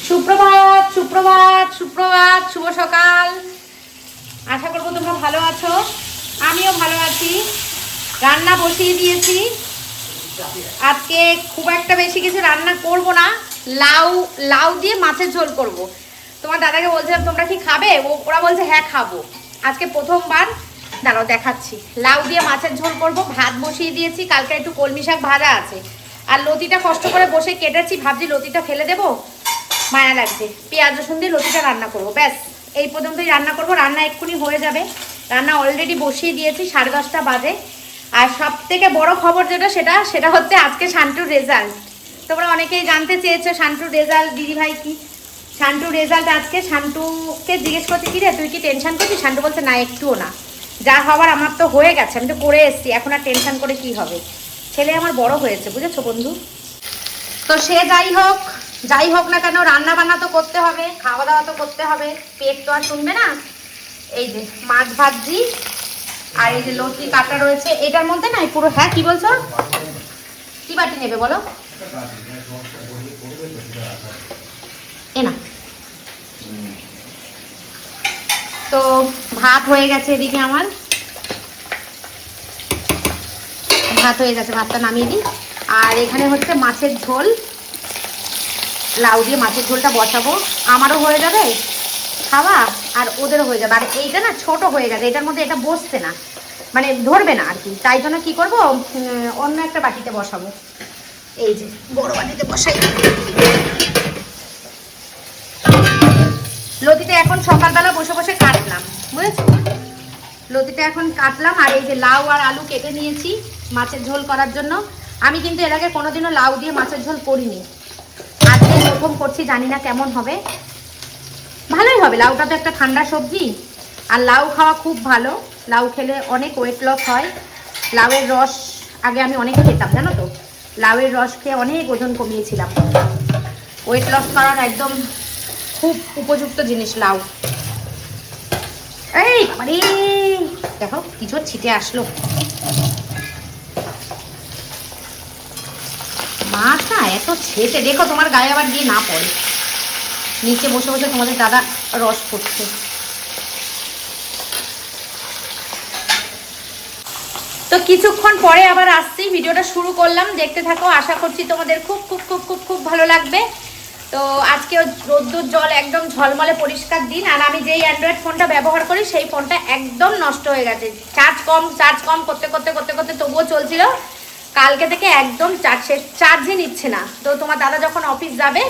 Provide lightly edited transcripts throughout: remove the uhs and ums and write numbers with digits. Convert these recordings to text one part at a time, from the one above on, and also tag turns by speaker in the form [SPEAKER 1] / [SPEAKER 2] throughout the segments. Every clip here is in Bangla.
[SPEAKER 1] সুপ্রভাত সুপ্রভাত সুপ্রভাত শুভ সকাল। আশা করবো তোমরা ভালো আছো, আমিও ভালো আছি। রান্না বসিয়ে দিয়েছি। আজকে খুব একটা বেশি কিছু রান্না করব না, লাউ লাউ দিয়ে মাছের ঝোল করব। তোমার দাদাকে বলছিলাম তোমরা কি খাবে, ওরা বলছে হ্যাঁ খাবো। আজকে প্রথমবার, দাঁড়াও দেখাচ্ছি। লাউ দিয়ে মাছের ঝোল করব, ভাত বসিয়ে দিয়েছি, কালকে একটু কলমি শাক ভাজা আছে। আর লতিটা কষ্ট করে বসে কেটেছি, ভাবছি লতিটা ফেলে দেবো, মায়া লাগছে। পেঁয়াজ রসুন দিয়ে লতিটা রান্না করবো, ব্যাস এই পর্যন্তই রান্না করব। রান্না এক্ষুনি হয়ে যাবে, রান্না অলরেডি বসিয়ে দিয়েছি, 10:30 বাজে। আর সব থেকে বড় খবর যেটা সেটা হচ্ছে আজকে শান্টুর রেজাল্ট। তোমরা অনেকেই জানতে চেয়েছো শান্টুর রেজাল্ট, দিদিভাই কি শান্টুর রেজাল্ট আজকে। শান্টুকে জিজ্ঞেস করছি কি রে তুই কি টেনশন করছিস, শান্টু বলছে না একটুও না, যা হওয়ার আমার তো হয়ে গেছে, আমি তো করে এসেছি, এখন আর টেনশন করে কি হবে। ছেলে আমার বড় হয়েছে, বুঝেছো বন্ধু। তো সে যাই হোক না কেন, রান্না বান্না তো করতে হবে, খাওয়া দাওয়া তো করতে হবে, পেট তো আর শুনবে না। এই যে মাছ ভাজি আর এই যে লতি কাটা রয়েছে এটার মধ্যে, না পুরো। হ্যাঁ কি বলছো, কি বাটি নেবে বলো, এ না। তো ভাত হয়ে গেছে এদিকে, আমার ভাত হয়ে গেছে, ভাতটা নামিয়ে দিই। আর এখানে হচ্ছে মাছের ঝোল, লাউ দিয়ে মাছের ঝোলটা বসাবো, আমারও হয়ে যাবে খাওয়া আর ওদেরও হয়ে যাবে। আর এইটা না ছোট হয়ে গেছে, এটার মধ্যে এটা বসছে না, মানে ধরবে না আর কি, তাই জন্য কি করব অন্য একটা বাটিতে বসাবো। এই যে বড় বাটিতে বসাই। লতিটা এখন সকালবেলা বসে বসে কাটলাম, বুঝেছো, লতিটা এখন কাটলাম। আর এই যে লাউ আর আলু কেটে নিয়েছি মাছের ঝোল করার জন্য। আমি কিন্তু এর আগে কোনোদিনও লাউ দিয়ে মাছের ঝোল করিনি, আজকে প্রথম করছি, জানি না কেমন হবে। ভালোই হবে, লাউটা তো একটা ঠান্ডা সবজি, আর লাউ খাওয়া খুব ভালো। লাউ খেলে অনেক ওয়েট লস হয়। লাউয়ের রস আগে আমি অনেক খেতাম, জানো তো, লাউয়ের রস খেয়ে অনেক ওজন কমিয়েছিলাম। ওয়েট লস করার একদম খুব উপযুক্ত জিনিস লাউ। এই আরে দেখো কিছু ছিটে আসলো, মাছ না এত ছেটে, দেখো তোমার গায়ে আবার দিয়ে না পড়ে। নিচে বসে বসে তোমাদের দাদা রস করছে। তো কিছুক্ষণ পরে আবার আসছি, ভিডিওটা শুরু করলাম, দেখতে থাকো। আশা করছি তোমাদের খুব খুব খুব খুব খুব ভালো লাগবে। তো আজকে রোদ্দুর জল একদম ঝলমলে পরিষ্কার দিন। আর আমি যেই অ্যান্ড্রয়েড ফোনটা ব্যবহার করি সেই ফোনটা একদম নষ্ট হয়ে গেছে, চার্জ কম করতে করতে করতে করতে তবুও চলছিল। কালকে থেকে একদম চার্জই নিচ্ছে না। তো তোমার দাদা যখন অফিস যাবে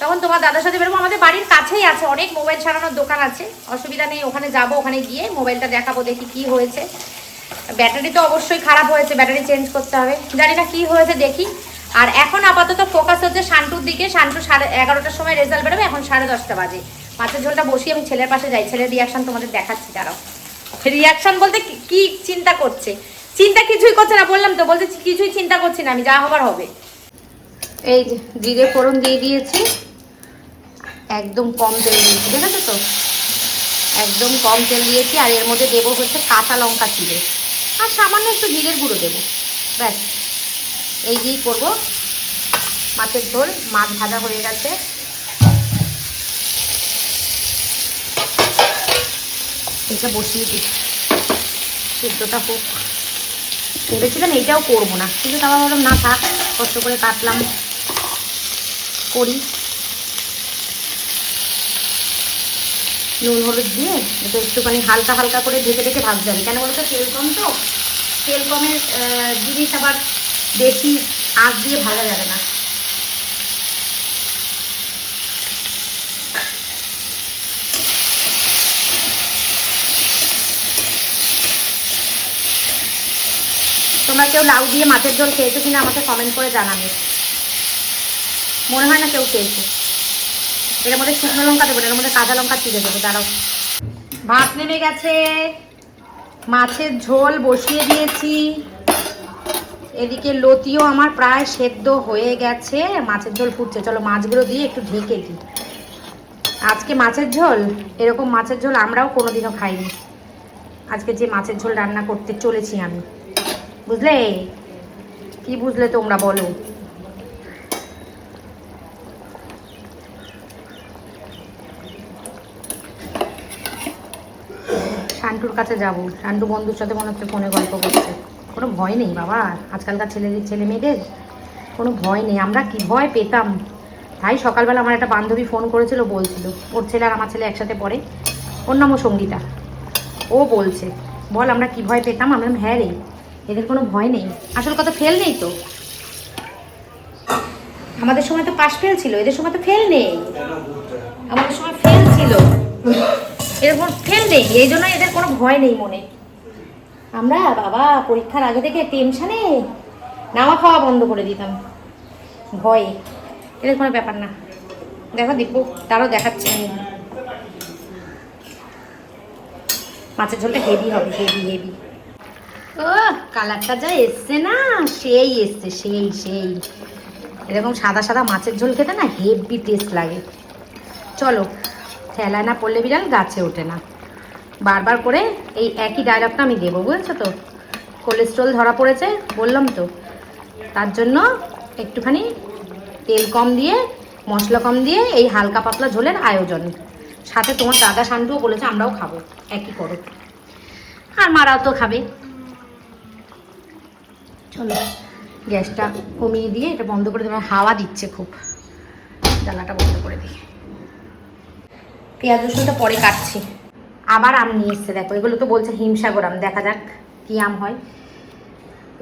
[SPEAKER 1] তখন তোমার দাদার সাথে বেরোবো। আমাদের বাড়ির কাছেই আছে, অনেক মোবাইল সারানোর দোকান আছে, অসুবিধা নেই, ওখানে যাব, ওখানে গিয়ে মোবাইলটা দেখাবো, দেখি কি হয়েছে। ব্যাটারি তো অবশ্যই খারাপ হয়েছে, ব্যাটারি চেঞ্জ করতে হবে, জানি না কি হয়েছে দেখি। আর এখন আপাতত ফোকাস হচ্ছে শান্টুর দিকে। শান্টু 11:30টার সময় রেজাল্ট বেরোবে, এখন 10:30 বাজে। মাছের ঝোলটা বসিয়ে আমি ছেলের পাশে যাই, ছেলের রিয়াকশন তোমাদের দেখাচ্ছি। দাঁড়াও, রিয়াকশন বলতে কি চিন্তা করছে, চিন্তা কিছুই করছে না, বললাম তো, বলতে কিছুই চিন্তা করছি না আমি, যা হবার হবে। এই যে জিরে ফোড়ন দিয়ে দিয়েছি, একদম কম তেল দিয়েছি, দেখেছো তো, একদম কম তেল দিয়েছি। আর এর মধ্যে দেবো হচ্ছে কাঁচা লঙ্কা চিড়ে, আর সামান্য একটু জিরের গুঁড়ো দেবো, ব্যাস এই দিয়েই করবো মাছের ঝোল। মাছ ভাজা হয়ে গেছে, এটা বসিয়ে দিই, সেদ্ধটা হোক। ভেবেছিলাম এইটাও করবো না, কিন্তু তারপর ভাবলাম না থাক, কষ্ট করে কাটলাম, করি। নুন হলুদ দিয়ে এটা একটুখানি হালকা হালকা করে ঢেকে ঢেকে ভাজতে হবে, কেন বলতো তেল কম তো, তেল কমের জিনিস আবার বেশি আঁচ দিয়ে ভাজা যাবে না। তোমরা কেউ লাউ দিয়ে মাছের ঝোল খেয়েছো কিনা আমাকে কমেন্ট করে জানাবে। মনে হয় না কেউ খেয়েছো। এর মধ্যে শুকনো লঙ্কা দেবো, এর মধ্যে কাঁচা লঙ্কা চিড়ে দেবো। দাঁড়াও, ভাত নেমে গেছে, মাছের ঝোল বসিয়ে দিয়েছি, এদিকে লতিও আমার প্রায় সেদ্ধ হয়ে গেছে, মাছের ঝোল ফুটছে। চলো মাছগুলো দিয়ে একটু ঢেকে দিই। আজকে মাছের ঝোল, এরকম মাছের ঝোল আমরাও কোনোদিনও খাইনি। আজকে যে মাছের ঝোল রান্না করতে চলেছি আমি, বুঝলে কি বুঝলে তোমরা বলো। শান্টুর কাছে যাব। শান্টু বন্ধুর সাথে মনে হচ্ছে ফোনে গল্প করছে। কোনো ভয় নেই বাবা, আজকালকার ছেলে মেয়েদের কোনো ভয় নেই। আমরা কি ভয় পেতাম ভাই। সকালবেলা আমার একটা বান্ধবী ফোন করেছিল, বলছিল ওর ছেলে আর আমার ছেলে একসাথে পড়ে, ওর নামও সঙ্গীতা। ও বলছে বল আমরা কি ভয় পেতাম। আমরা হ্যাঁ রে, এদের কোনো ভয় নেই। আসল কথা ফেল নেই তো, আমাদের সময় তো পাশ ফেল ছিল, এদের সময় তো ফেল নেই। আমাদের সময় ফেল ছিল, এদের কোনো ফেল নেই, এই জন্য এদের কোনো ভয় নেই মনে। আমরা বাবা পরীক্ষার আগে থেকে টেনশানে নামা খাওয়া বন্ধ করে দিতাম ভয়ে। এদের কোনো ব্যাপার না। দেখো দীপু তারও দেখাচ্ছে মাছের ঝোলটা হেভি হবে, হেভি। ও কালারটা যা এসছে না, সেই এসছে, সেই এরকম সাদা সাদা মাছের ঝোল খেতে না হেভি টেস্ট লাগে। চলো, ঠেলায় না পড়লে বিড়াল গাছে ওঠে না। বারবার করে এই একই ডায়লগটা আমি দেবো, বুঝেছো তো। কোলেস্ট্রল ধরা পড়েছে বললাম তো, তার জন্য একটুখানি তেল কম দিয়ে মশলা কম দিয়ে এই হালকা পাতলা ঝোলের আয়োজন। সাথে তোমার দাদা শান্তুও বলেছে আমরাও খাবো, একই করো, আর মারাও তো খাবে। চলো গ্যাসটা কমিয়ে দিয়ে এটা বন্ধ করে দেবে, হাওয়া দিচ্ছে খুব, জ্বালাটা বন্ধ করে দিই। পেঁয়াজ রসুনটা পরে কাটছি। আবার আম নিয়ে এসছে দেখো, এগুলো তো বলছে হিমসাগর আম, দেখা যাক কী আম হয়।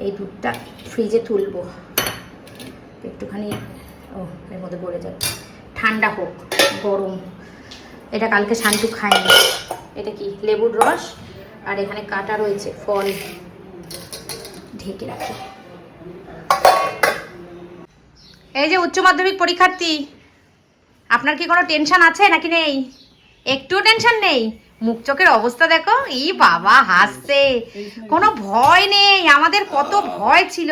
[SPEAKER 1] এই দুধটা ফ্রিজে তুলবো একটুখানি, ও এর মধ্যে পড়ে যাবে, ঠান্ডা হোক, গরম। এটা কালকে শান্টু খায়নি। এটা কি লেবুর রস, আর এখানে কাটা রয়েছে ফল, ঢেকে রাখি। এই যে উচ্চ মাধ্যমিক পরীক্ষার্থী, আপনার কি কোনো টেনশন আছে নাকি নেই? একটুও টেনশন নেই? মুখ চোখের অবস্থা দেখো, ই বাবা হাসছে, কোনো ভয় নেই। আমাদের কত ভয় ছিল,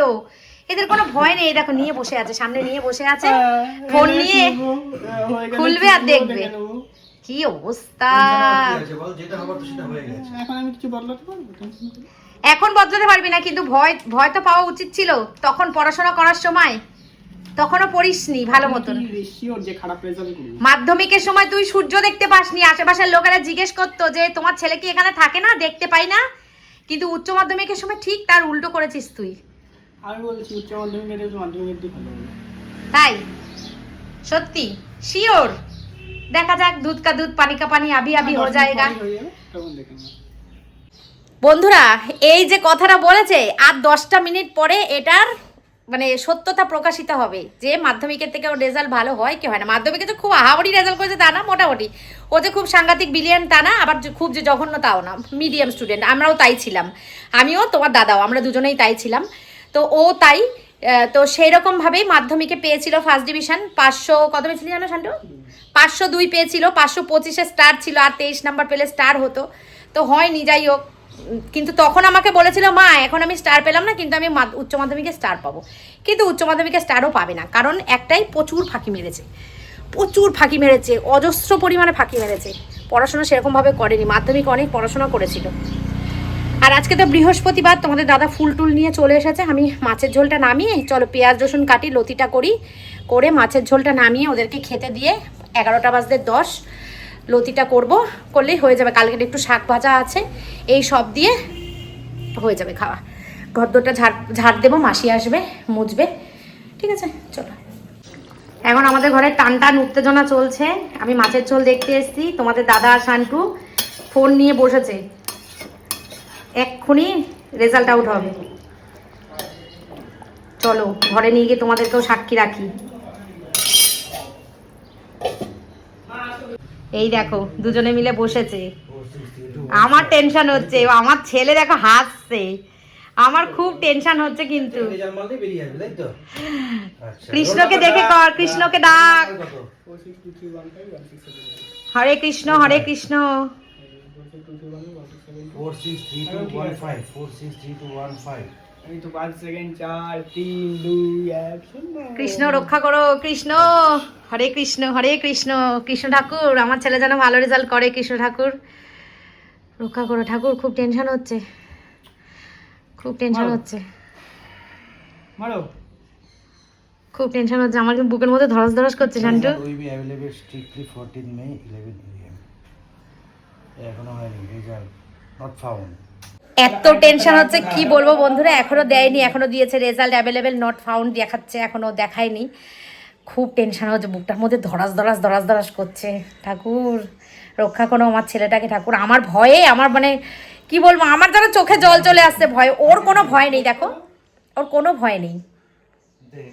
[SPEAKER 1] এদের কোনো ভয় নেই। দেখো নিয়ে বসে আছে, সামনে নিয়ে বসে আছে, ফোন নিয়ে খুলবে আর দেখবে। কি অবস্থা! এখন বদলাতে পারবি না, কিন্তু ভয় তো পাওয়া উচিত ছিল তখন পড়াশোনা করার সময়। তখনও পড়িসনি ভালো মতন। মাধ্যমিকের সময় তুই সূর্য দেখতে পাসনি, আশেপাশের লোকেরা জিজ্ঞেস করতো যে তোমার ছেলে কি এখানে থাকে না, দেখতে পাই না। কিন্তু উচ্চ মাধ্যমিকের সময় ঠিক তার উল্টো করেছিস তুই।
[SPEAKER 2] আমি বলছি উচ্চ মাধ্যমিকের
[SPEAKER 1] তাই সত্যি শিওর? দেখা যাক, দুধ কা দুধ পানি কা পানি, আবি আবি হয়ে যায়গা। বন্ধুরা এই যে কথাটা বলেছে, আর 10টা মিনিট পরে এটার মানে সত্যতা প্রকাশিত হবে যে মাধ্যমিকের থেকে ওর রেজাল্ট ভালো হয় কি হয় না। মাধ্যমিকে তো খুব আহামরি রেজাল্ট করেছে তা না, মোটামুটি। ও যে খুব সাংঘাতিক বিলিয়ন তা না, আবার খুব যে জঘন্য তাও না, মিডিয়াম স্টুডেন্ট। আমরাও তাই ছিলাম, আমিও তোমার দাদাও, আমরা দুজনেই তাই ছিলাম। তো ও তাই, তো সেই রকমভাবেই মাধ্যমিকে পেয়েছিল ফার্স্ট ডিভিশন। 500 কত পেয়েছিল জানো শান্টু? 502 পেয়েছিল। 525-এ স্টার ছিল, আর 23 নাম্বার পেলে স্টার হতো। তো হয়নি, যাই হোক। কিন্তু তখন আমাকে বলেছিল মা এখন আমি স্টার পেলাম না, কিন্তু আমি উচ্চ মাধ্যমিকে স্টার পাবো। কিন্তু উচ্চ মাধ্যমিকে স্টারও পাবে না, কারণ একটাই, প্রচুর ফাঁকি মেরেছে, অজস্র পরিমাণে ফাঁকি মেরেছে। পড়াশোনা সেরকমভাবে করেনি, মাধ্যমিক অনেক পড়াশোনা করেছিল। আর আজকে তো বৃহস্পতিবার, তোমাদের দাদা ফুল টুল নিয়ে চলে এসেছে। আমি মাছের ঝোলটা নামিয়ে, চলো পেঁয়াজ রসুন কাটি, লতিটা করি, করে মাছের ঝোলটা নামিয়ে ওদেরকে খেতে দিয়ে 11টা বাজতে 10 লতিটা করলেই হয়ে যাবে। কালকের একটু শাক ভাজা আছে, এই সব দিয়ে হয়ে যাবে খাওয়া। ঘরদোরটা ঝাড় দেবো, মাসি আসবে, মুছবে। ঠিক আছে চলো। এখন আমাদের ঘরে টান উত্তেজনা চলছে। আমি মাছের ঝোল দেখতে এসেছি, তোমাদের দাদা আর শান্টু ফোন নিয়ে বসেছে, এক্ষুনি রেজাল্ট আউট হবে। চলো ঘরে নিয়ে গিয়ে তোমাদেরকেও সাক্ষী রাখি। এই দেখো দুজনে মিলে বসেছে, আমার টেনশন হচ্ছে, আমার ছেলে দেখো হাসছে, আমার খুব টেনশন হচ্ছে। কিন্তু কৃষ্ণকে দেখে কর, কৃষ্ণকে ডাক, হরে কৃষ্ণ হরে কৃষ্ণ।
[SPEAKER 3] 46315 46315
[SPEAKER 2] আমি তো 5 সেকেন্ড 4 3 2 1
[SPEAKER 1] কৃষ্ণ রক্ষা করো, কৃষ্ণ হরে কৃষ্ণ হরে কৃষ্ণ। কৃষ্ণ ঠাকুর আমার ছেলে যেন ভালো রেজাল্ট করে, কৃষ্ণ ঠাকুর রক্ষা করো ঠাকুর। খুব টেনশন হচ্ছে, খুব টেনশন হচ্ছে,
[SPEAKER 2] মারো
[SPEAKER 1] খুব টেনশন হচ্ছে। আমার কিন্তু বুকের মধ্যে ধরস ধরস করছে Shantu.
[SPEAKER 3] We be available strictly 14 May 11 AM এখনো হয়নি রেজাল্ট। not found.
[SPEAKER 1] এত টেনশন হচ্ছে কি বলবো বন্ধুরা, এখনো দেয়নি, এখনো দিয়েছে রেজাল্ট অ্যাভেলেবেল নট ফাউন্ড দেখাচ্ছে, এখনো দেখায়নি। খুব টেনশন হচ্ছে, বুকটার মধ্যে ধরাস করছে। ঠাকুর রক্ষা করো আমার ছেলেটাকে ঠাকুর। আমার ভয়ে আমার মানে কি বলবো, আমার যেন চোখে জল চলে আসছে ভয়। ওর কোনো ভয় নেই, দেখো ওর কোনো ভয় নেই।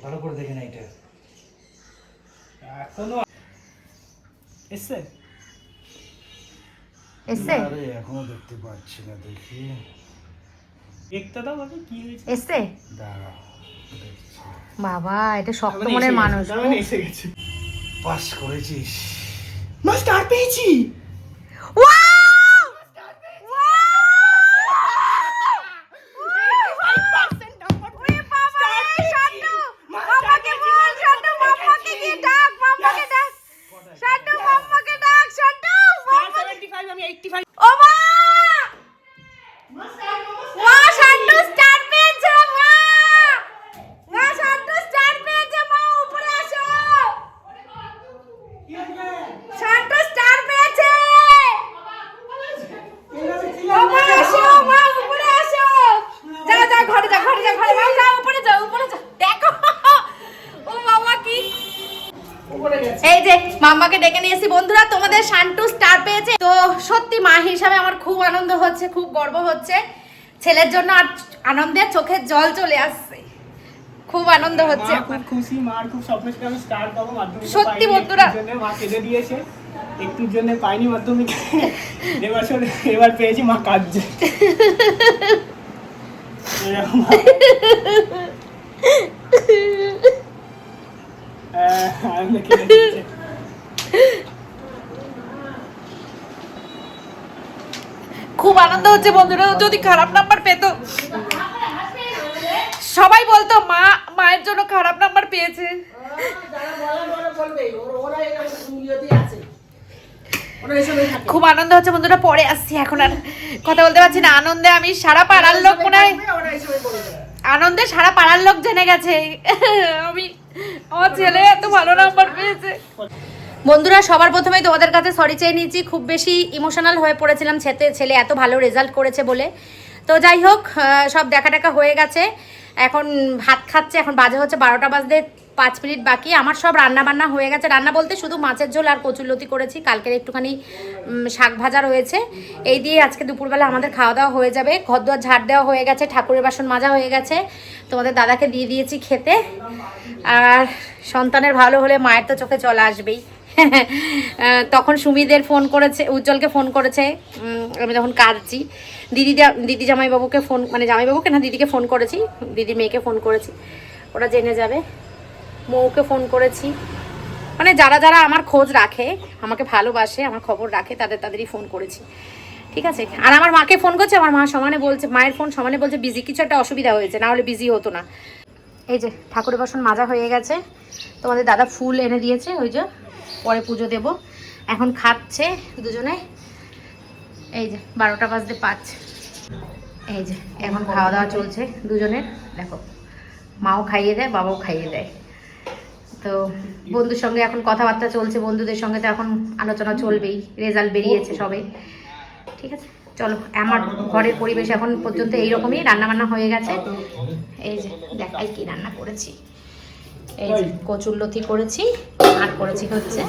[SPEAKER 3] ভালো করে দেখে না এটা
[SPEAKER 2] এখনো এসছে
[SPEAKER 1] এসছে
[SPEAKER 3] আরে এখনো দেখতে পাচ্ছি না, দেখি
[SPEAKER 2] দেখতে দাও বাবা কি হয়েছে।
[SPEAKER 1] এসছে
[SPEAKER 3] দাঁড়া দেখছি।
[SPEAKER 1] বাবা এটা শক্ত মনের মানুষ।
[SPEAKER 2] এসে গেছে।
[SPEAKER 3] পাস করেছিস।
[SPEAKER 2] মাস্টার পেয়েছি।
[SPEAKER 1] এই যে মাম্মাকে ডেকে নিয়েছি বন্ধুরা, তোমাদের শান্টু স্টার পেয়েছে। তো সত্যি মা হিসাবে আমার খুব আনন্দ হচ্ছে, খুব গর্ব হচ্ছে ছেলের জন্য, আর আনন্দে চোখের জল চলে আসছে, খুব আনন্দ হচ্ছে।
[SPEAKER 2] খুব খুশি, মার খুব স্বপ্ন ছিল আমি স্টার পাবো মাধ্যমিক।
[SPEAKER 1] সত্যি বন্ধুরা
[SPEAKER 2] মা কেঁদে দিয়েছে, একটুর জন্য পাইনি মাধ্যমিক, এবার পেয়েছি, মা কাঁদছে। এরকম
[SPEAKER 1] খুব আনন্দ হচ্ছে বন্ধুরা। যদি খারাপ নাম্বার পেত, সবাই বলতো মা মায়ের জন্য খারাপ নাম্বার পেয়েছে। খুব আনন্দ হচ্ছে বন্ধুরা, পরে আসছি, এখন আর কথা বলতে পারছি না। আনন্দে আমি সারা পাড়ার লোক মনে হয়, আনন্দে সারা পাড়ার লোক জেনে গেছে আমি আমার ছেলে এত ভালো নাম্বার পেয়েছে। বন্ধুরা সবার প্রথমেই তোমাদের কাছে সরি চেয়ে নিয়েছি, খুব বেশি ইমোশনাল হয়ে পড়েছিলাম ছেলে এত ভালো রেজাল্ট করেছে বলে। তো যাই হোক, সব দেখা টাকা হয়ে গেছে, এখন ভাত খাচ্ছে, এখন বাজে হচ্ছে 12টা বাজতে 5 মিনিট বাকি। আমার সব রান্না বান্না হয়ে গেছে, রান্না বলতে শুধু মাছের ঝোল আর কচুরলতি করেছি, কালকের একটুখানি শাক ভাজা রয়েছে, এই দিয়ে আজকে দুপুরবেলা আমাদের খাওয়া দাওয়া হয়ে যাবে। ঘর দুয়ার ঝাড় দেওয়া হয়ে গেছে, ঠাকুরের বাসন মাজা হয়ে গেছে, তোমাদের দাদাকে দিয়ে দিয়েছি খেতে। আর সন্তানের ভালো হলে মায়ের তো চোখে জল আসবেই। তখন সুমিদের ফোন করেছে, উজ্জ্বলকে ফোন করেছে, আমি তখন কাঁদছি। দিদি জামাইবাবুকে ফোন, মানে জামাইবাবুকে না দিদিকে ফোন করেছি, দিদি মেয়েকে ফোন করেছি, ওরা জেনে যাবে। মৌকে ফোন করেছি, মানে যারা যারা আমার খোঁজ রাখে, আমাকে ভালোবাসে, আমার খবর রাখে, তাদেরই ফোন করেছি, ঠিক আছে। আর আমার মাকে ফোন করছে, আমার মা সমানে বলছে, মায়ের ফোন সমানে বলছে বিজি, কিছু একটা অসুবিধা হয়েছে, না হলে বিজি হতো না। এই যে ঠাকুরের বাসন মাজা হয়ে গেছে, তোমাদের দাদা ফুল এনে দিয়েছে, ওই যে পরে পুজো দেব। এখন খাচ্ছে দুজনে, এই যে 12টা বাজতে 5, এই যে এখন খাওয়া দাওয়া চলছে দুজনের। দেখো মাও খাইয়ে দেয়, বাবাও খাইয়ে দেয়। তো বন্ধুর সঙ্গে এখন কথাবার্তা চলছে, বন্ধুদের সঙ্গে তো এখন আলোচনা চলবেই, রেজাল্ট বেরিয়েছে সবে, ঠিক আছে। চলো, আমার ঘরের পরিবেশ এখন পর্যন্ত এইরকমই, রান্নাবান্না হয়ে গেছে। এই যে দেখাই কি রান্না করেছি, এই যে কচুরলতি করেছি, আর করেছি হচ্ছে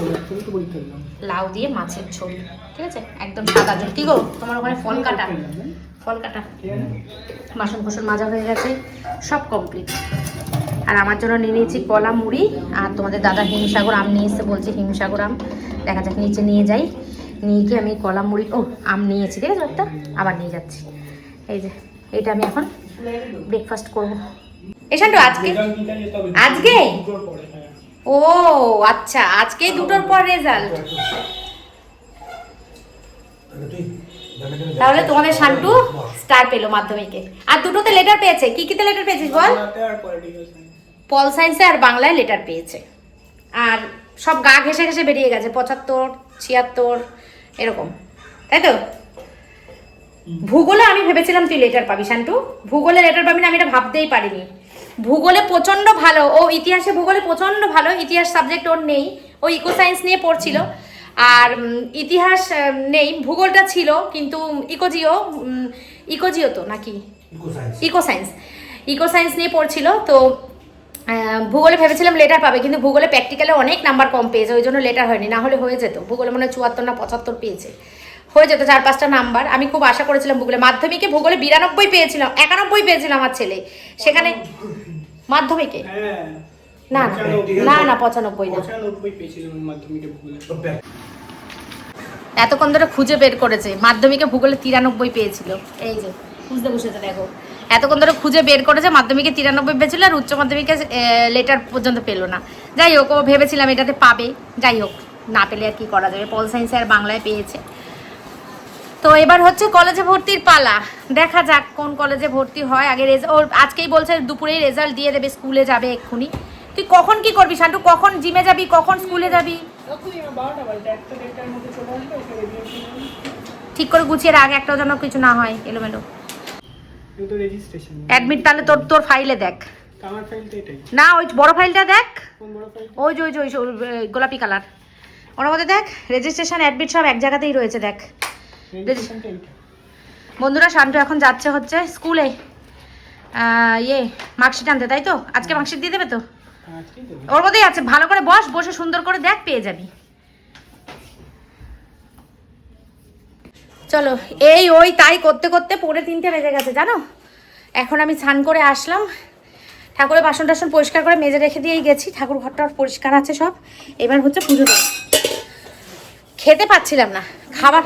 [SPEAKER 1] লাউ দিয়ে মাছের ঝোল, ঠিক আছে, একদম সাদা ঝোল। কি গো তোমার ওখানে ফল কাটা, বাসন কোসন মাজা হয়ে গেছে, সব কমপ্লিট। আর আমার জন্য নিয়ে নিয়েছি কলা মুড়ি, আর তোমাদের দাদা হিমসাগর আম নিয়ে এসে বলছে হিমসাগর আম, দেখা যাক নিচে নিয়ে যাই, নিয়ে গিয়ে আমি কলা মুড়ি, আম নিয়েছি, ঠিক আছে, একটা আবার নিয়ে যাচ্ছি। এই যে এইটা আমি এখন ব্রেকফাস্ট করবো। এসান্টু আজকে ও আচ্ছা, আজকে 2টোর পর রেজাল্ট, তাহলে তোমাদের শান্টু স্টার পেলো মাধ্যমিকে, আর 2টোতে লেটার পেয়েছে। কি কিতে লেটার পেয়েছিস বল? পল সায়েন্সে আর বাংলায় লেটার পেয়েছে, আর সব গা ঘেসে ঘেসে বেরিয়ে গেছে, 75, 76 এরকম, তাই তো। ভূগোলে আমি ভেবেছিলাম তুই লেটার পাবি শান্টু, ভূগোলে লেটার পাবি না আমি এটা ভাবতেই পারিনি। ভূগোলে প্রচণ্ড ভালো, ও ইতিহাসে ভূগোলে প্রচণ্ড ভালো, ইতিহাস সাবজেক্ট ওর নেই, ও ইকো সায়েন্স নিয়ে পড়ছিল। আর ইতিহাস নেই, ভূগোলটা ছিল কিন্তু ইকোজিও তো নাকি ইকো সায়েন্স নিয়ে পড়ছিল। তো ভূগোলে ভেবেছিলাম লেটার পাবে, কিন্তু ভূগোলে প্র্যাকটিক্যালে অনেক নাম্বার কম পেয়েছে, ওই জন্য লেটার হয়নি, না হলে হয়ে যেত। ভূগোলে মনে হয় 74 না 75 পেয়েছে, হয়ে যেত 4-5টা নাম্বার। আমি খুব আশা করেছিলাম ভূগোলে, মাধ্যমিকে ভূগোলে 92 পেয়েছিলাম, 91 পেয়েছিলাম আমার ছেলে সেখানে মাধ্যমিকে। না না না 95 না,
[SPEAKER 2] 95 পেয়েছিলাম মাধ্যমিকে ভূগোলে।
[SPEAKER 1] এতক্ষণ ধরে খুঁজে বের করেছে, মাধ্যমিকে ভূগোলে 93 পেয়েছিল। এই যে বুঝতে বসেছে দেখো, এতক্ষণ ধরে খুঁজে বের করেছে, মাধ্যমিকে 93 পেয়েছিল আর উচ্চ মাধ্যমিকে লেটার পর্যন্ত পেলো না। যাই হোক, ও ভেবেছিলাম এটাতে পাবে, যাই হোক না পেলে আর কি করা যাবে, পল সায়েন্সে আর বাংলায় পেয়েছে। তো এবার হচ্ছে কলেজে ভর্তির পালা, দেখা যাক কোন কলেজে ভর্তি হয়। আগে ওর আজকেই বলছে দুপুরেই রেজাল্ট দিয়ে দেবে, স্কুলে যাবে এক্ষুনি। তুই কখন কি করবি শান্টু, কখন জিমে যাবি, কখন স্কুলে যাবি? ঠিক করে গুছিয়ে রাখ, একটাও যেন কিছু না হয় এলোমেলো। অ্যাডমিট তাহলে তোর ফাইলে দেখ।
[SPEAKER 2] আমার ফাইলটা এটাই
[SPEAKER 1] না, ওই বড় ফাইলটা দেখ,
[SPEAKER 2] কোন বড় ফাইল?
[SPEAKER 1] ওই যে গোলাপি কালার, ওর মধ্যে দেখ রেজিস্ট্রেশন অ্যাডমিট সব এক জায়গাতেই রয়েছে, দেখ।
[SPEAKER 2] রেজিস্ট্রেশনটা এইটা।
[SPEAKER 1] বন্ধুরা, শান্টু এখন যাচ্ছে হচ্ছে স্কুলে মার্কশিট আনতে, তাই তো? আজকে মার্কশিট দিয়ে দেবে তো?
[SPEAKER 2] আজকেই দেবে।
[SPEAKER 1] ওর মধ্যেই আছে, ভালো করে বসে সুন্দর করে দেখ, পেয়ে যাবি। চলো, ওই তাই করতে করতে 3:45 বেজে গেছে জানো। এখন আমি স্নান করে আসলাম, ঠাকুরের বাসন টাসন পরিষ্কার করে মেজে রেখে দিয়েই গেছি, ঠাকুর ঘরটা পরিষ্কার আছে সব। এবার হচ্ছে পুজো দেব। খেতে পাচ্ছিলাম না খাবার,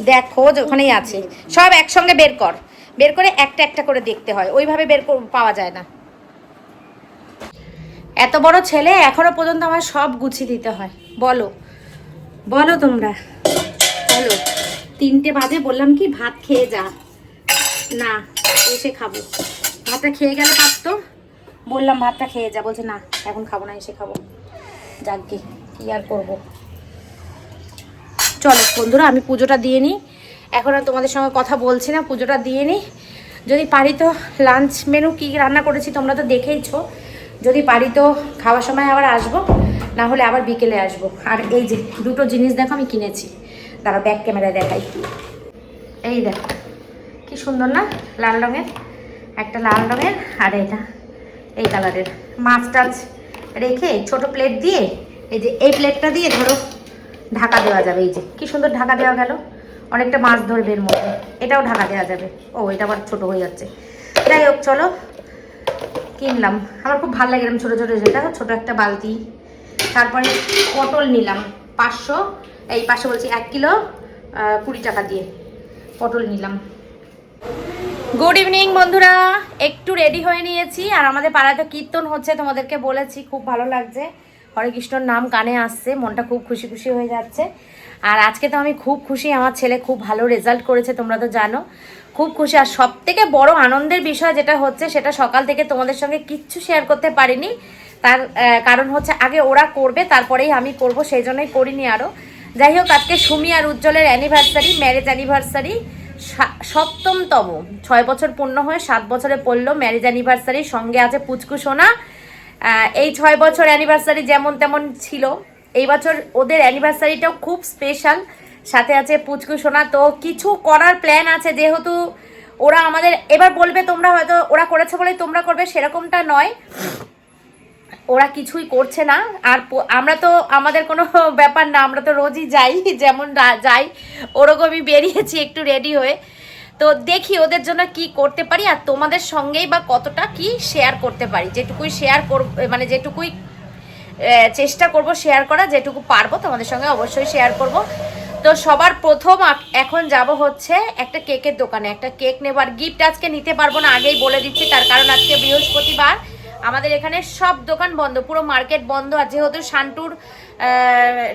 [SPEAKER 1] দেখ খোঁজ ওখানেই আছে, সব একসঙ্গে বের করে একটা একটা করে দেখতে হয়, ওইভাবে পাওয়া যায় না। এত বড় ছেলে এখনো পর্যন্ত আমার সব গুছিয়ে দিতে হয়। বলো তোমরা, বলো। 3টে বাজে, বললাম কি ভাত খেয়ে যা, না এসে খাবো। ভাতটা খেয়ে গেলে পারতো, বললাম ভাতটা খেয়ে যা, বলছে না এখন খাবো না, এসে খাবো। যাকগে, কি আর করবো। চলো বন্ধুরা, আমি পুজোটা দিয়ে নিই, এখন আর তোমাদের সঙ্গে কথা বলছি না, পুজোটা দিয়ে নিই। যদি পারি তো লাঞ্চ মেনু কি রান্না করেছি তোমরা তো দেখেইছো, যদি পারি তো খাওয়ার সময় আবার আসবো, না হলে আবার বিকেলে আসবো। আর এই যে দুটো জিনিস দেখো আমি কিনেছি, দাঁড়া ব্যাক ক্যামেরায় দেখাই। এই দেখো কি সুন্দর না, লাল রঙের, একটা লাল রঙের আর এটা এই কালারের। মাছ টাছ রেখে ছোট প্লেট দিয়ে, এই যে এই প্লেটটা দিয়ে ধরো ঢাকা দেওয়া যাবে, এই যে কি সুন্দর ঢাকা দেওয়া গেল, অনেকটা মাছ ধরবে এর মধ্যে, এটাও ঢাকা দেওয়া যাবে। ও এটা আবার ছোট হয়ে যাচ্ছে, যাই হোক চলো কিনলাম, আমার খুব ভালো লাগে এরকম ছোটো ছোটো, যেটা ছোটো একটা বালতি। তারপরে পটল নিলাম 500 বলছি 1 কিলো 20 টাকা দিয়ে পটল নিলাম। গুড ইভিনিং বন্ধুরা, একটু রেডি হয়ে নিয়েছি, আর আমাদের পাড়ায় তো কীর্তন হচ্ছে, তোমাদেরকে বলেছি, খুব ভালো লাগছে, হরে কৃষ্ণর নাম কানে আসছে, মনটা খুব খুশি খুশি হয়ে যাচ্ছে। আর আজকে তো আমি খুব খুশি, আমার ছেলে খুব ভালো রেজাল্ট করেছে, তোমরা তো জানো, খুব খুশি। আর সব থেকে বড় আনন্দের বিষয় যেটা হচ্ছে, সেটা সকাল থেকে তোমাদের সঙ্গে কিচ্ছু শেয়ার করতে পারিনি, তার কারণ হচ্ছে আগে ওরা করবে তারপরেই আমি করব, সেই জন্যই করিনি আরও। যাই হোক, আজকে সুমি আর উজ্জ্বলের অ্যানিভার্সারি, ম্যারেজ অ্যানিভার্সারি, 7তম, 6 বছর পূর্ণ হয়ে 7 বছরে পড়লো ম্যারেজ অ্যানিভার্সারি। সঙ্গে আছে পুচকু সোনা। এই 6 বছর অ্যানিভার্সারি যেমন তেমন ছিল, এই বছর ওদের অ্যানিভার্সারিটাও খুব স্পেশাল, সাথে আছে পুচকু সোনা। তো কিছু করার প্ল্যান আছে, যেহেতু ওরা আমাদের এবার বলবে তোমরা হয়তো ওরা করেছে বলেই তোমরা করবে, সেরকমটা নয়, ওরা কিছুই করছে না। আর আমরা তো আমাদের কোনো ব্যাপার না, আমরা তো রোজই যাই, যেমন যাই ওরকমই বেরিয়েছি একটু রেডি হয়ে। তো দেখি ওদের জন্য কি করতে পারি, আর তোমাদের সঙ্গেই বা কতটা কি শেয়ার করতে পারি, যেটুকুই শেয়ার করব, মানে যেটুকুই চেষ্টা করব শেয়ার করা, যেটুকু পারবো তোমাদের সঙ্গে অবশ্যই শেয়ার করব। তো সবার প্রথম এখন যাব হচ্ছে একটা কেকের দোকানে, একটা কেক নেব। আর গিফট আজকে নিতে পারবো না, আগেই বলে দিচ্ছি, তার কারণ আজকে বৃহস্পতিবার, আমাদের এখানে সব দোকান বন্ধ, পুরো মার্কেট বন্ধ। আর যেহেতু শান্টুর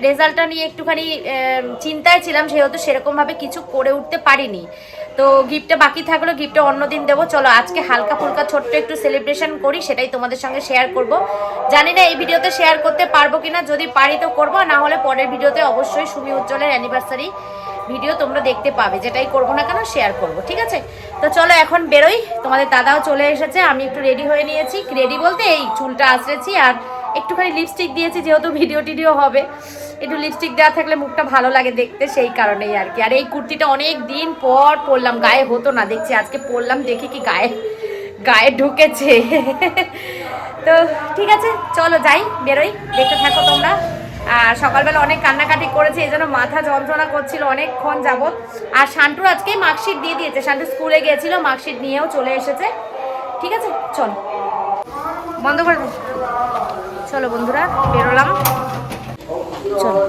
[SPEAKER 1] রেজাল্টটা নিয়ে একটুখানি চিন্তায় ছিলাম, সেহেতু সেরকমভাবে কিছু করে উঠতে পারিনি। তো গিফটটা বাকি থাকলো, গিফটটা অন্যদিন দেবো। চলো আজকে হালকা ফুলকা ছোট্ট একটু সেলিব্রেশন করি, সেটাই তোমাদের সঙ্গে শেয়ার করব। জানি না এই ভিডিওতে শেয়ার করতে পারবো কিনা, যদি পারি তো করবো, না হলে পরের ভিডিওতে অবশ্যই সুমি উজ্জ্বলের অ্যানিভার্সারি ভিডিও তোমরা দেখতে পাবে, যেটাই করবো না কেন শেয়ার করবো, ঠিক আছে? তো চলো এখন বেরোই, তোমাদের দাদাও চলে এসেছে, আমি একটু রেডি হয়ে নিয়েছি, রেডি বলতে এই চুলটা আঁচড়েছি আর একটুখানি লিপস্টিক দিয়েছি, যেহেতু ভিডিও টিডিও হবে, একটু লিপস্টিক দেওয়া থাকলে মুখটা ভালো লাগে দেখতে, সেই কারণেই আর কি। আর এই কুর্তিটা অনেক দিন পর পরলাম, গায়ে হতো না, দেখছি আজকে পরলাম, দেখি কি গায়ে গায়ে ঢুকেছে। তো ঠিক আছে, চলো যাই, বেরোই, দেখতে থাকো তোমরা। আর সকালবেলা অনেক কান্নাকাটি করেছে, এই জন্য মাথা যন্ত্রণা করছিল অনেকক্ষণ যাবত। আর শান্টুর আজকেই মার্কশিট দিয়ে দিয়েছে, শান্টু স্কুলে গিয়েছিল, মার্কশিট নিয়েও চলে এসেছে। ঠিক আছে, চলো, বন্ধ করে দিই। চলো বন্ধুরা, বেরোলাম, চলো।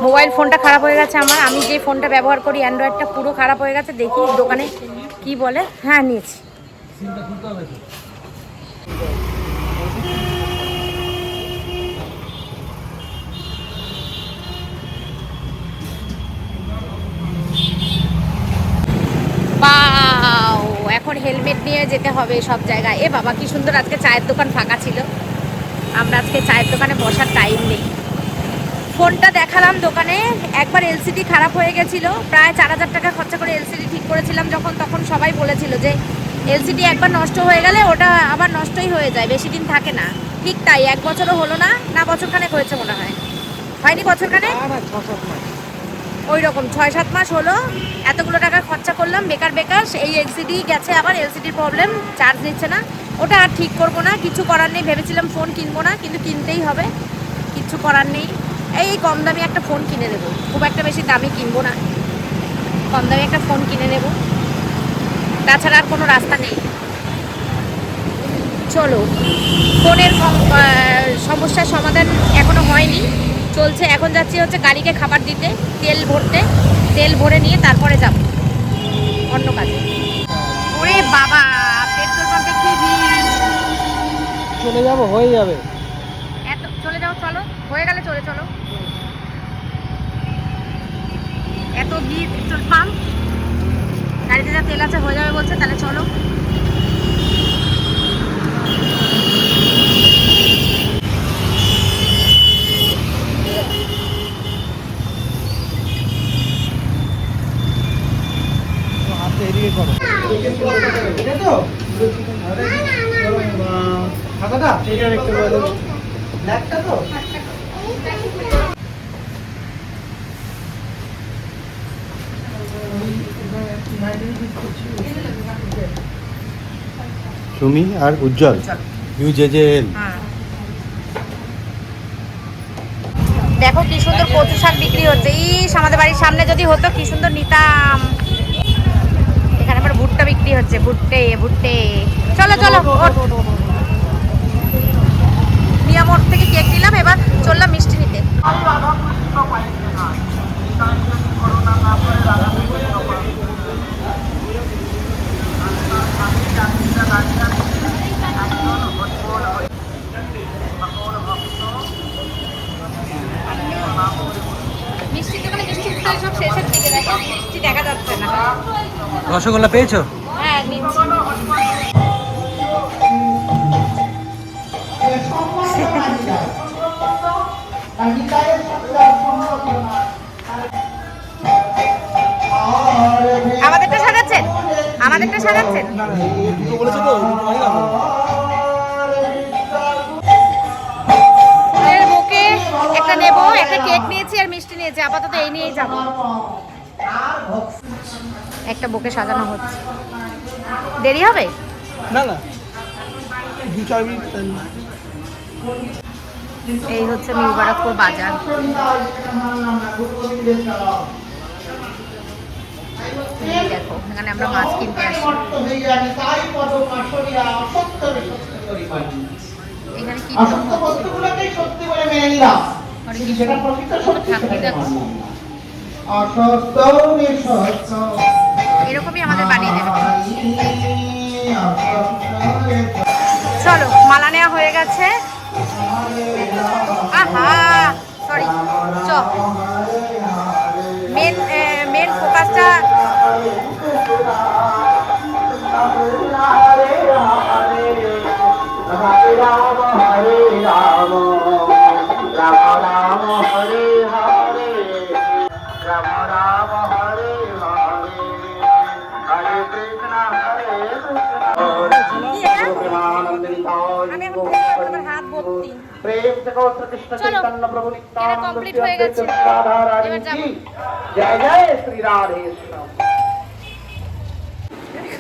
[SPEAKER 1] মোবাইল ফোনটা খারাপ হয়ে গেছে আমার, আমি যে ফোনটা ব্যবহার করি অ্যান্ড্রয়েডটা পুরো খারাপ হয়ে গেছে। দেখি দোকানে কি বলে। হ্যাঁ, নিয়েছি। বাও, এখন হেলমেট নিয়ে যেতে হবে সব জায়গায়। এ বাবা, কি সুন্দর, আজকে চায়ের দোকান ফাঁকা ছিল। আমরা আজকে চায়ের দোকানে বসার টাইম নেই। ফোনটা দেখালাম দোকানে, একবার এলসিডি খারাপ হয়ে গেছিলো, প্রায় 4000 টাকা খরচা করে এলসিডি ঠিক করেছিলাম যখন, তখন সবাই বলেছিল যে এলসিডি একবার নষ্ট হয়ে গেলে ওটা আবার নষ্টই হয়ে যায়, বেশি দিন থাকে না। ঠিক তাই, 1 বছরও হলো না, না বছরখানেক হয়েছে মনে হয়, হয়নি বছরখানেক, ওই রকম 6-7 মাস হলো। এতগুলো টাকা খরচা করলাম বেকার বেকার, এই এলসিডি গেছে, আবার এলসিডির প্রবলেম, চার্জ নিচ্ছে না। ওটা আর ঠিক করবো না, কিছু করার নেই। ভেবেছিলাম ফোন কিনবো না, কিন্তু কিনতেই হবে, কিছু করার নেই। এই কম দামি একটা ফোন কিনে নেবো, খুব একটা বেশি দামি কিনবো না, কম দামি একটা ফোন কিনে নেব, তাছাড়া আর কোনো রাস্তা নেই। চলো, ফোনের সমস্যার সমাধান এখনো হয়নি, চলছে। এখন যাচ্ছি হচ্ছে গাড়িকে খাবার দিতে, তেল ভরতে, তেল ভরে নিয়ে তারপরে যাব অন্য কাজে। ওরে বাবা, পেট্রোল পাম্পে কি ভিড়!
[SPEAKER 2] চলে যাব, হয়ে যাবে।
[SPEAKER 1] এত চলে যাও, চলো, হয়ে গেলে চলে চলো। এত ভিড় পেট্রোল পাম্প, গাড়িতে যা তেল আছে হয়ে যাবে বলছে, তাহলে চলো।
[SPEAKER 2] হাতে এদিকে করো, এটা তো ফাঁকাটা, এটা একটু বলো, ব্ল্যাকটা তো।
[SPEAKER 3] সুমি আর উজ্জ্বল, UJJL।
[SPEAKER 1] দেখো কি সুন্দর কচু শাক বিক্রি হচ্ছে, ইস আমাদের বাড়ির সামনে যদি হতো কি সুন্দর নিতাম। এখানে আবার ভুট্টা বিক্রি হচ্ছে, ভুট্টে ভুট্টে। চলো চলো, মিয়ামোড় থেকে কেক নিলাম, এবার চললাম মিষ্টি নিতে। মিষ্টি দোকানে মিষ্টি সব শেষের দিকে, দেখো মিষ্টি দেখা যাচ্ছে না।
[SPEAKER 2] রসগোল্লা পেয়েছো?
[SPEAKER 1] হ্যাঁ, নিচ্ছি। আমাদেরটা সাজাচ্ছেন, আমাদেরটা সাজাচ্ছেন। ফুলের বুকে একটা নেবো, একটা কেক নিয়েছি আর মিষ্টি নিয়েছি, আপাতত এই নিয়েই যাবো। একটা বুকে সাজানো হচ্ছে, দেরি হবে
[SPEAKER 2] না না, 2-4 মিনিট।
[SPEAKER 1] এই হচ্ছে মুবারকপুর বাজার। এই দেখো, এখানে আমরা মাছ কিনতে আসি। এখানে কি এরকমই আমাদের বানিয়ে দেবে। চলো, মালা নেওয়া হয়ে গেছে। আহা, সরি, চ। মেন ফোকাসটা আমি এখন হাত ভর্তি। চলো এটা কমপ্লিট হয়ে গেছে, এবার যাবো।
[SPEAKER 2] জয় জয় শ্রী রাধে শ্যাম।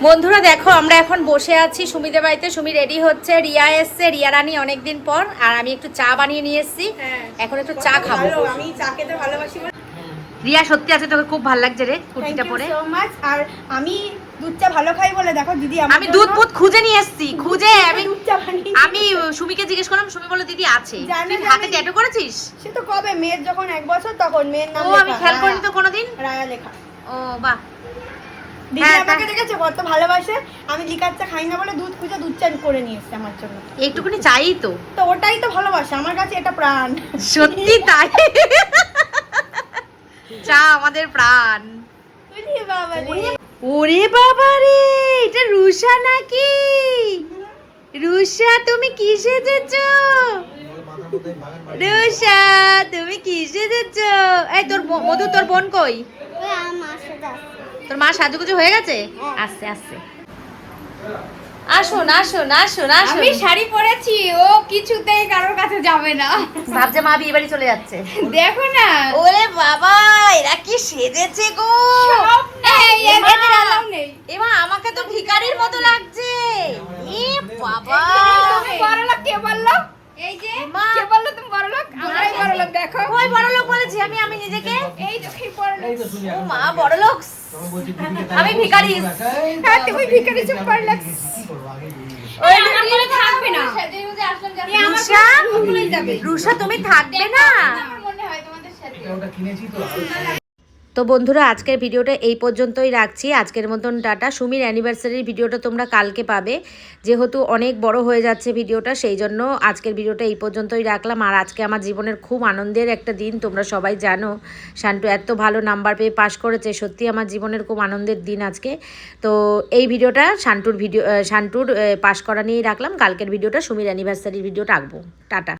[SPEAKER 1] বন্ধুরা দেখো আমরা এখন বসে আছি সুমিদের বাড়িতে। সুমি রেডি হচ্ছে, রিয়া এসছে, রিয়া রানী অনেকদিন পর। আর আমি একটু চা বানিয়ে নিয়ে এসেছি, এখন একটু চা খাবো।
[SPEAKER 4] আমি চা খেতে ভালোবাসি।
[SPEAKER 1] রিয়া সত্যি আছে, তোকে খুব ভালো লাগছে রে কুর্তিটা পরে।
[SPEAKER 4] So much. আর আমি দুধ চা ভালো খাই বলে দেখো দিদি
[SPEAKER 1] আমি দুধ পুত খুঁজে নিয়ে এসেছি, খুঁজে আমি
[SPEAKER 4] দুধ চা বানিয়ে
[SPEAKER 1] আমি সুমিকে জিজ্ঞেস করলাম, সুমি বলল দিদি আছে।
[SPEAKER 4] জানি,
[SPEAKER 1] তুই হাতে
[SPEAKER 4] জানি।
[SPEAKER 1] ট্যাটু করেছিস?
[SPEAKER 4] সে তো কবে মেয়ের যখন 1 বছর তখন মেয়ের নাম
[SPEAKER 1] ও আমি খেয়াল করিনি তো কোনোদিন।
[SPEAKER 4] রায়া লেখা।
[SPEAKER 1] ও বাহ।
[SPEAKER 4] দিদি
[SPEAKER 1] হ্যাঁ,
[SPEAKER 4] আমাকে দেখেছে কত ভালোবাসে। আমি লিকার চা খাই না বলে দুধ খুঁজে দুধ চা করে নিয়ে এসেছে আমার জন্য।
[SPEAKER 1] এইটুকুনি চাই তো।
[SPEAKER 4] তো ওটাই তো ভালোবাসা, আমার কাছে এটা প্রাণ।
[SPEAKER 1] সত্যি তাই, চা আমাদের প্রাণ।
[SPEAKER 4] বুঝলি বাবা রে।
[SPEAKER 1] ওরে বাবা রে, এটা রুষা নাকি? রুষা তুমি কি সেজেছো? রুষা তুমি কি সেজেছো? এই তোর মধু, তোর বোন কই? তোর মা সাজুগুজু হয়ে গেছে? আসছে আসছে, আসুন আসুন আসুন আসুন।
[SPEAKER 4] আমি শাড়ি পরেছি, ও কিছুতেই কারোর কাছে যাবে না।
[SPEAKER 1] ভাবছে মা বিয়ে বাড়ি চলে যাচ্ছে।
[SPEAKER 4] দেখো না
[SPEAKER 1] ওরে বাবা এরা কি সেজেছে গো!
[SPEAKER 4] সব নেই,
[SPEAKER 1] এমা,
[SPEAKER 4] এদের allow নেই।
[SPEAKER 1] এমা আমাকে তো ভিখারির মতো লাগছে। এ বাবা,
[SPEAKER 4] তুমি বড়লোক কে বললো? এই যে
[SPEAKER 1] মা।
[SPEAKER 4] কে বললো তুমি বড়লোক? আমরাই বড়লোক দেখো।
[SPEAKER 1] ওই বড় লোক বলেছি আমি নিজেকে।
[SPEAKER 4] এই দেখি বড়লোক।
[SPEAKER 1] ও মা বড় লোক, আমি ভিখারি।
[SPEAKER 4] হ্যাঁ তুমি ভিখারি চুপ বড়লোক।
[SPEAKER 1] ওই
[SPEAKER 4] আমার থাকবে না।
[SPEAKER 1] রুষা,
[SPEAKER 4] যাবে।
[SPEAKER 1] রুষা তুমি থাকবে না।
[SPEAKER 4] আমার মনে হয় তোমাদের সাথে।
[SPEAKER 1] তো বন্ধুরা আজকের ভিডিওটা এই পর্যন্তই রাখছি। আজকের মতন টাটা। সুমির অ্যানিভার্সারির ভিডিওটা তোমরা কালকে পাবে, যেহেতু অনেক বড় হয়ে যাচ্ছে ভিডিওটা, সেই জন্য আজকের ভিডিওটা এই পর্যন্তই রাখলাম। আর আজকে আমার জীবনের খুব আনন্দের একটা দিন, তোমরা সবাই জানো শান্টু এত ভালো নাম্বার পেয়ে পাশ করেছে। সত্যি আমার জীবনের খুব আনন্দের দিন আজকে। তো এই ভিডিওটা শান্টুর পাশ করা নিয়েই রাখলাম। কালকের ভিডিওটা সুমির অ্যানিভার্সারির ভিডিও রাখবো। টাটা।